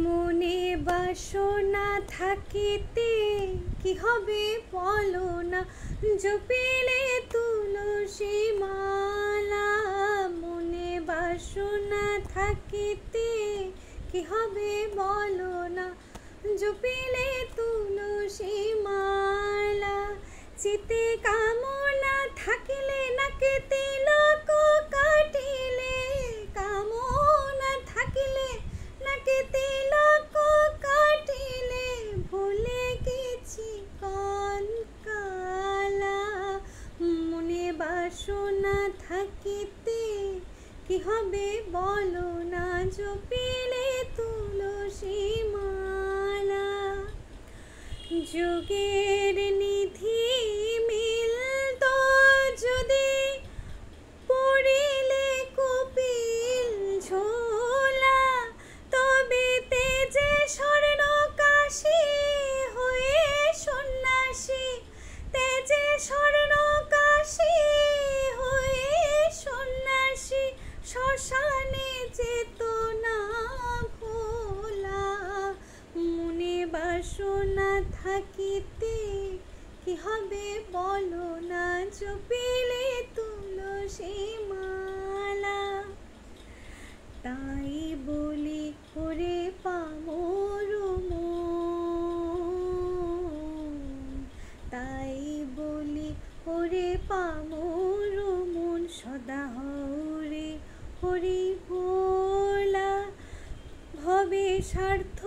মনে বাসনা থাকিতে কি হবে বলো না, জপিলে তুলসী মালা। মনে বাসনা থাকিতে কি হবে বলো না, জপিলে তুলসী মালা। চিতে কামনা থাকিলে নাকে তিলক কাটিলে, কামনা থাকিলে নাকে তিলক কাটিলে, ভুলে গেছি কনকালা। মনে বাসনা থাকিতে কি হবে বলো না, জপিলে তুলসী মালা। যোগের নিধি মিলত যদি, পড়িলে কপিল ঝোলা। তবে তেজে স্বর্ণ কাশী হয়ে সন্ন্যাসী, তেজে স্বর্ণ কাশী হয়ে সন্ন্যাসী। শ্মশানে যেত না ভোলা। মনে বাসনা থাকিতে কি হবে বলো না, জপিলে তুলসী মালা। তাই বলি ওরে পামর মন, তাই বলি ওরে পামর মন, সদা হরে হরি ভোলা। ভবে স্বার্থ